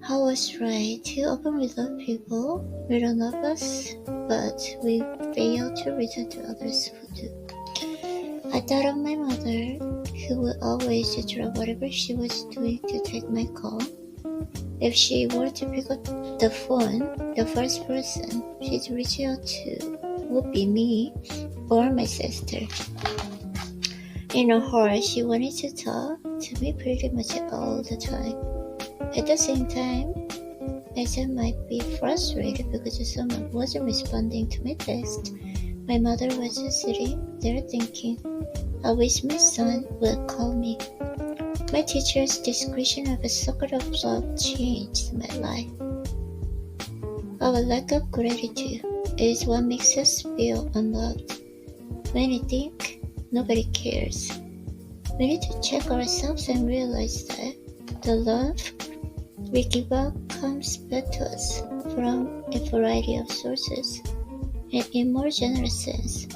I was right. We often love people who don't love us, but we fail to return to others who do. I thought of my mother, who would always drop whatever she was doing to take my call. If she were to pick up the phone, the first person she'd reach out to would be me or my sister. In her heart, she wanted to talk to me pretty much all the time. At the same time, as I might be frustrated because someone wasn't responding to my text, my mother was just sitting there thinking, I wish my son would call me. My teacher's description of a circle of love changed my life. Our lack of gratitude is what makes us feel unloved. When we think nobody cares, we need to check ourselves and realize that the love we give out comes back to us from a variety of sources, and in more generous sense,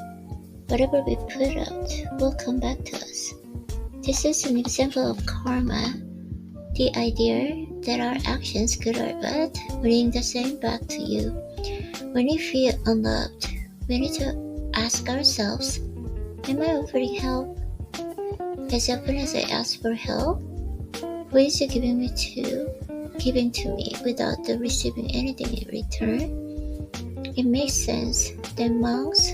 whatever we put out will come back to us. This is an example of karma, the idea that our actions, good or bad, bring the same back to you. When we feel unloved, we need to ask ourselves, am I offering help? As often as I ask for help, who is giving to me without receiving anything in return? It makes sense that monks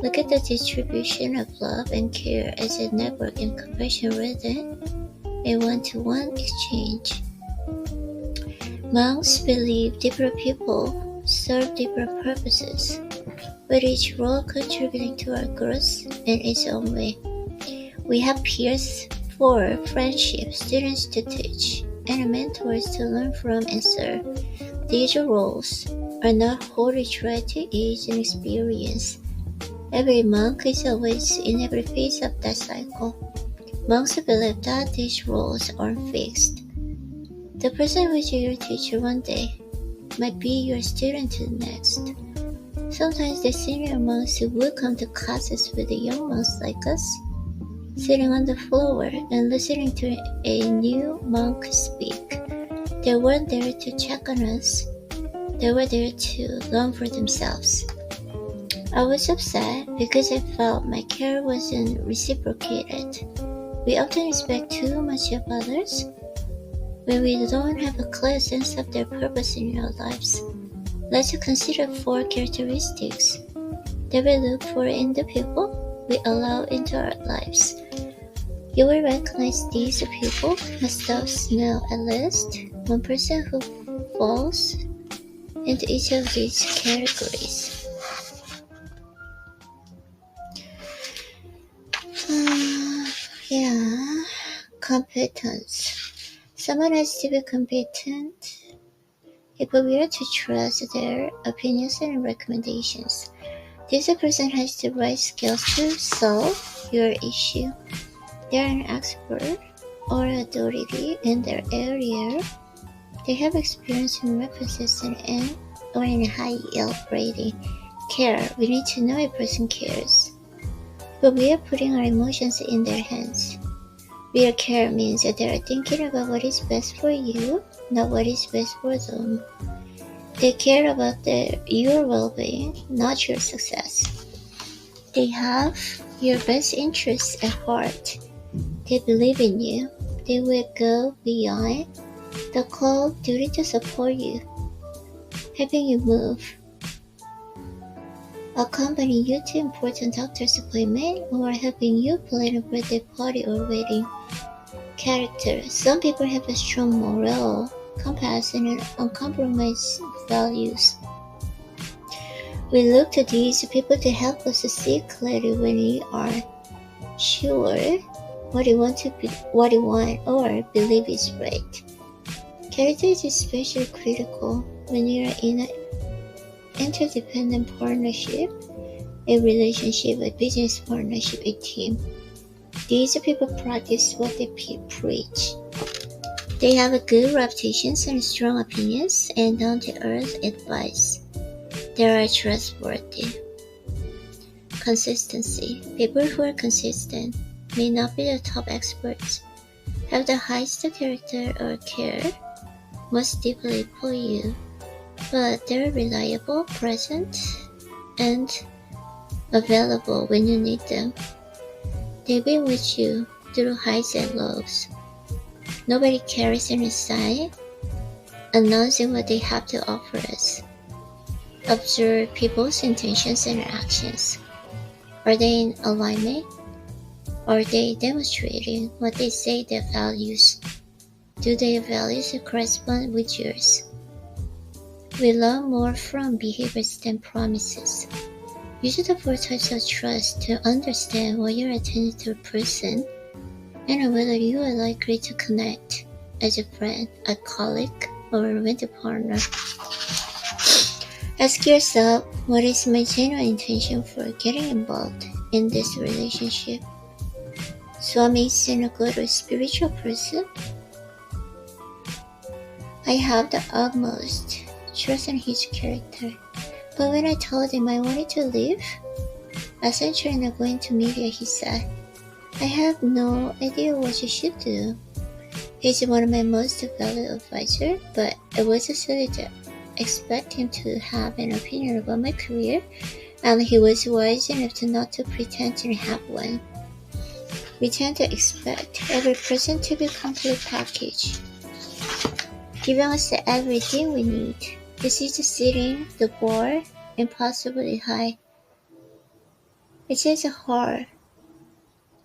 look at the distribution of love and care as a network and compassion rather than a one-to-one exchange. Monks believe different people serve different purposes, with each role contributing to our growth in its own way. We have peers for friendship, students to teach, and mentors to learn from and serve. These roles are not wholly tied to age and experience. Every monk is always in every phase of that cycle. Monks believe that these roles aren't fixed. The person who is your teacher one day might be your student the next. Sometimes the senior monks will come to classes with the young monks like us, sitting on the floor and listening to a new monk speak. They weren't there to check on us. They were there to learn for themselves. I was upset because I felt my care wasn't reciprocated. We often expect too much of others when we don't have a clear sense of their purpose in our lives. Let's consider 4 characteristics that we look for in the people we allow into our lives. You will recognize these people must know at least one person who falls into each of these categories. Competence. Someone has to be competent if we are to trust their opinions and recommendations. This person has the right skills to solve your issue. They are an expert or authority in their area. They have experience in representation and or in a high yield rating. Care. We need to know a person cares. But we are putting our emotions in their hands. Real care means that they are thinking about what is best for you, not what is best for them. They care about your well-being, not your success. They have your best interests at heart. They believe in you. They will go beyond the call duty to support you, helping you move, accompanying you to important doctor's appointment, or helping you plan a birthday party or wedding. Character. Some people have a strong moral compass and uncompromised values. We look to these people to help us to see clearly when we are sure what we want or believe is right. Character is especially critical when you are in an interdependent partnership, a relationship, a business partnership, a team. These people practice what they preach. They have a good reputation and strong opinions and down-to-earth advice. They are trustworthy. Consistency. People who are consistent may not be the top experts, have the highest character or care, most deeply for you, but they're reliable, present, and available when you need them. They've been with you through highs and lows. Nobody carries an sign announcing what they have to offer us. Observe people's intentions and actions. Are they in alignment? Are they demonstrating what they say their values? Do their values correspond with yours? We learn more from behaviors than promises. Use the four types of trust to understand what you're attending to a person and whether you are likely to connect as a friend, a colleague, or a romantic partner. Ask yourself, what is my genuine intention for getting involved in this relationship? Swami is a good or spiritual person. I have the utmost trust in his character, but when I told him I wanted to leave, essentially not going to media, he said, I have no idea what you should do. He's one of my most valued advisors, but it was silly to expect him to have an opinion about my career, and he was wise enough not to pretend to have one. We tend to expect every person to be a complete package, giving us everything we need. This is setting the bar impossibly high. It is hard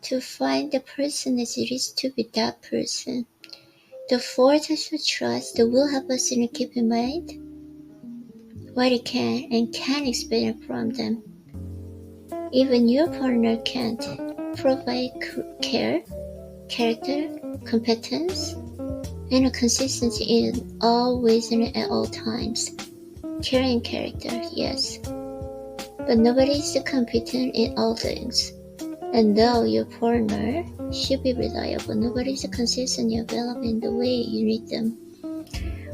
to find the person as it is to be that person. The four types of trust will help us to keep in mind what it can and can't expect from them. Even your partner can't provide care, character, competence, and consistency in all ways and at all times. Care and character, yes. But nobody is competent in all things. And though your partner should be reliable, nobody is consistently available in the way you need them.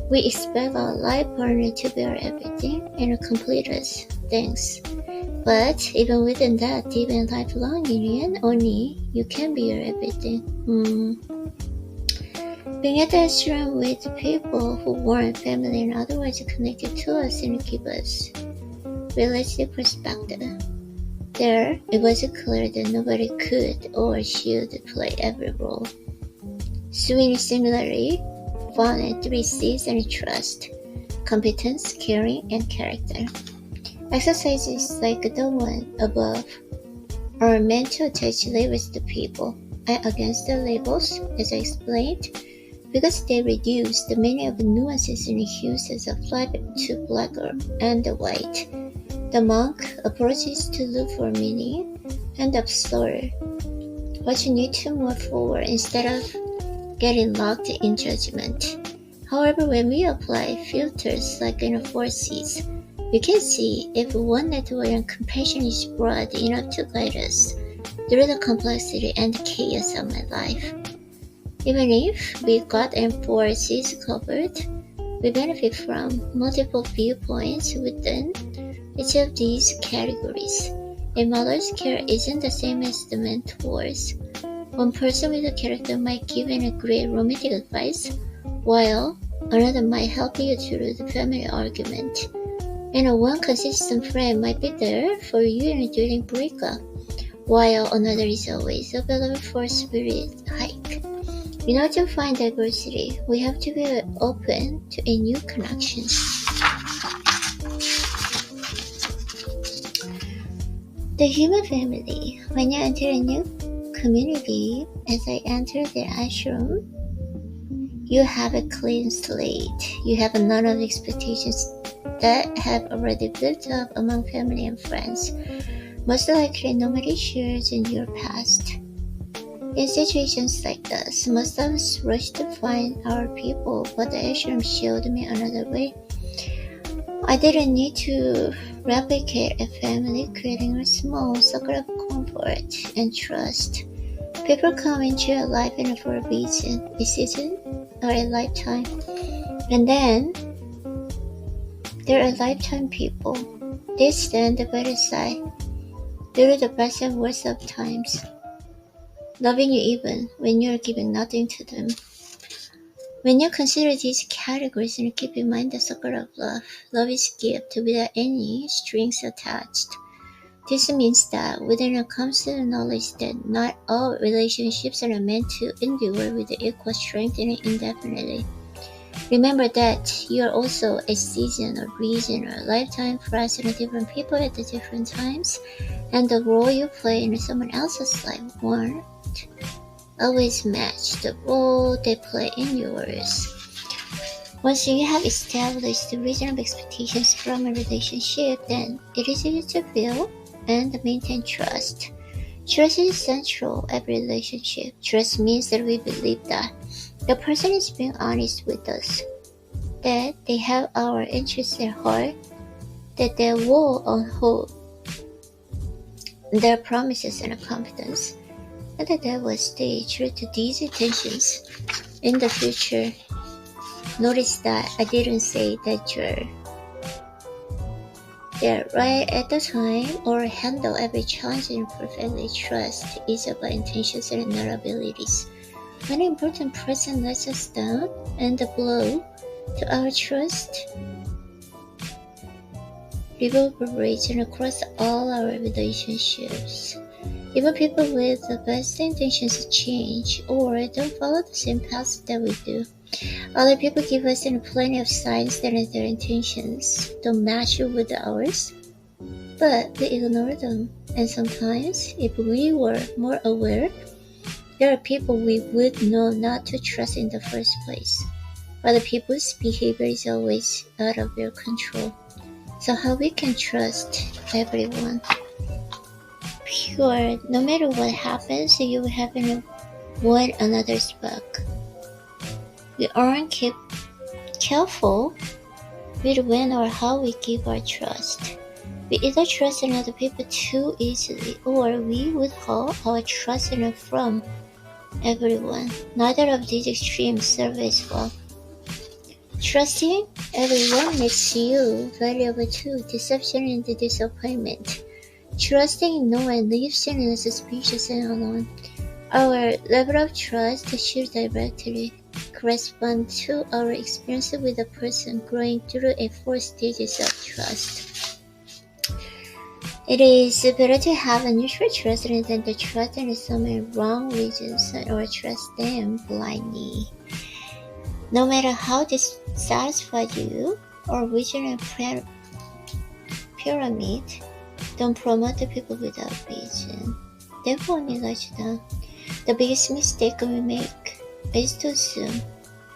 We expect our life partner to be our everything and complete us. Thanks. But even within that deep and lifelong union, only you can be your everything. Being attached with people who weren't family and otherwise connected to us and give us realistic perspective. There, it was clear that nobody could or should play every role. Sweeney similarly found 3 C's and trust: competence, caring, and character. Exercises like the one above are meant to attach labels to people. I'm against the labels, as I explained, because they reduce the meaning of nuances and hues of light to black and white. The monk approaches to look for meaning and explore what you need to move forward instead of getting locked in judgment. However, when we apply filters like in 4 C's, we can see if one network and compassion is broad enough to guide us through the complexity and chaos of my life. Even if we got M4 C's covered, we benefit from multiple viewpoints within each of these categories. A mother's care isn't the same as the mentor's. One person with a character might give a great romantic advice, while another might help you through the family argument. And one consistent friend might be there for you during breakup, while another is always available for a spirit hike. In order to find diversity, we have to be open to a new connection. The human family. When you enter a new community, as I entered the ashram, you have a clean slate. You have none of the expectations that have already built up among family and friends. Most likely nobody shares in your past. In situations like this, most of us rush to find our people, but the ashram showed me another way. I didn't need to replicate a family, creating a small circle of comfort and trust. People come into your life for a reason, a season, or a lifetime. And then, there are lifetime people. They stand by the side through the best and worst of times, loving you even when you're giving nothing to them. When you consider these categories and keep in mind the circle of love, love is gift without any strings attached. This means that within it comes to the knowledge that not all relationships are meant to endure with equal strength and indefinitely. Remember that you are also a season or region or lifetime present different people at the different times, and the role you play in someone else's life won't always match the role they play in yours. Once you have established reasonable expectations from a relationship, then it is easy to build and maintain trust. Trust is central to every relationship. Trust means that we believe that the person is being honest with us, that they have our interests at heart, that they will uphold their promises and confidence, and that they will stay true to these intentions in the future. Notice that I didn't say that you're there right at the time or handle every challenge perfectly. Trust is about intentions and not abilities. One important person lets us down, and the blow to our trust reverberates across all our relationships. Even people with the best intentions change or don't follow the same path that we do. Other people give us plenty of signs that their intentions don't match with ours, but we ignore them. And sometimes, if we were more aware, there are people we would know not to trust in the first place. Other people's behavior is always out of their control. So how we can trust everyone? Pure, no matter what happens, you have one another's back. We aren't careful with when or how we give our trust. We either trust in other people too easily, or we withhold our trust from everyone. Neither of these extremes serve us well. Trusting everyone makes you valuable too. Deception and disappointment. Trusting no one leaves you suspicious and alone. Our level of trust should directly correspond to our experience with a person growing through 4 stages of trust. It is better to have a neutral trust than to trust in someone wrong reasons or trust them blindly. No matter how dissatisfied you or regional pyramid, don't promote the people without reason. They will only let you down. The biggest mistake we make is to assume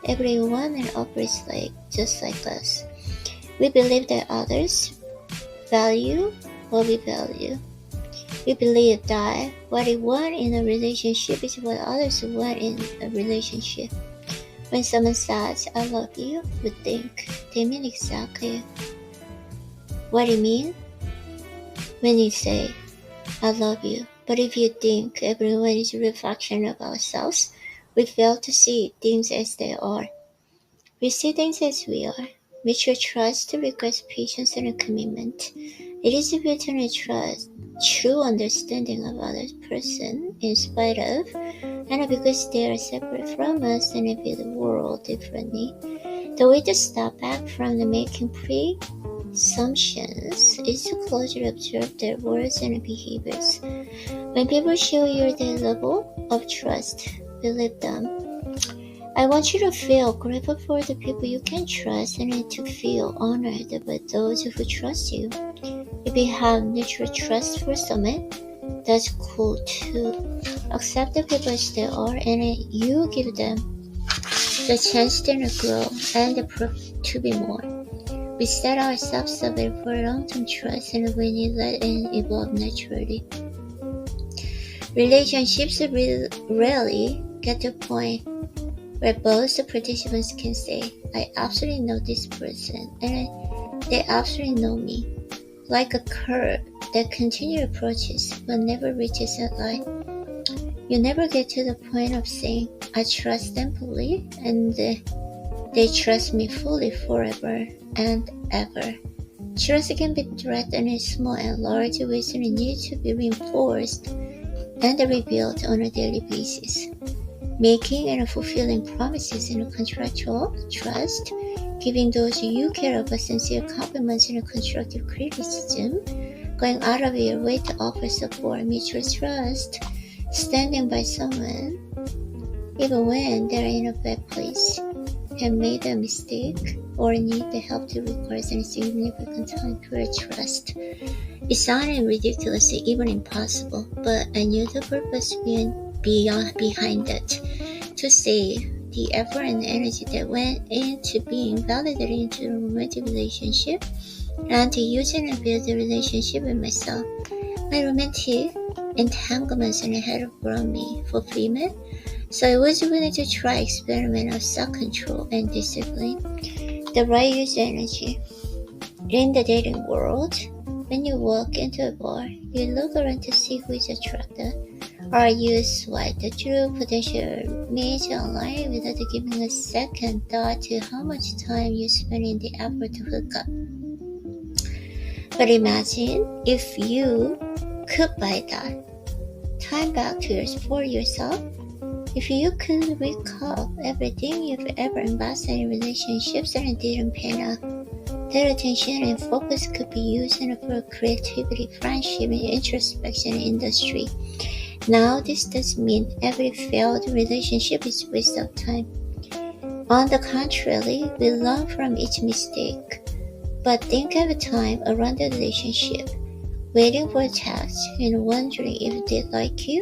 everyone operates just like us. We believe that others value what we value. We believe that what we want in a relationship is what others want in a relationship. When someone says, I love you, we think they mean exactly what they mean when you say, I love you. But if you think everyone is a reflection of ourselves, we fail to see things as they are. We see things as we are. Mutual trust requires patience and commitment. It is built on a true understanding of other person in spite of, and because they are separate from us and view the world differently. The way to step back from the making presumptions is to closely observe their words and behaviors. When people show you their level of trust, believe them. I want you to feel grateful for the people you can trust and to feel honored by those who trust you. If you have mutual trust for someone, that's cool too. Accept the people as they are and you give them the chance to grow and the proof to be more. We set ourselves up for long-term trust and when you let it evolve naturally. Relationships rarely get to a point where both the participants can say, I absolutely know this person and they absolutely know me. Like a curve that continually approaches but never reaches a line. You never get to the point of saying, I trust them fully and they trust me fully forever and ever. Trust can be threatened in small and large ways and need to be reinforced and rebuilt on a daily basis. making and fulfilling promises and contractual trust, giving those you care about sincere compliments and constructive criticism, going out of your way to offer support, mutual trust, standing by someone even when they're in a bad place, have made a mistake, or need the help to recover any significant time, pure trust. It sounded ridiculous, even impossible, but I knew the purpose behind it. To save the effort and energy that went into being validated into a romantic relationship, and to use it and build a relationship with myself. My romantic entanglements had brought me fulfillment, so I was willing to try experiment of self-control and discipline. The right use energy. In the dating world, when you walk into a bar, you look around to see who is attracted, or you swipe through potential mates online without giving a second thought to how much time you spend in the effort to hook up. But imagine if you could buy that time back for yourself. If you could recall everything you've ever invested in relationships and it didn't pan out, that attention and focus could be used for creativity, friendship, and introspection in industry. Now, this doesn't mean every failed relationship is a waste of time. On the contrary, we learn from each mistake. But think of a time around the relationship, waiting for a text and wondering if they like you,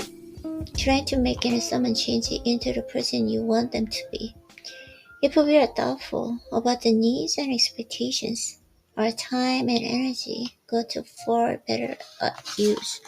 trying to make someone change into the person you want them to be. If we are thoughtful about the needs and expectations, our time and energy go to far better use.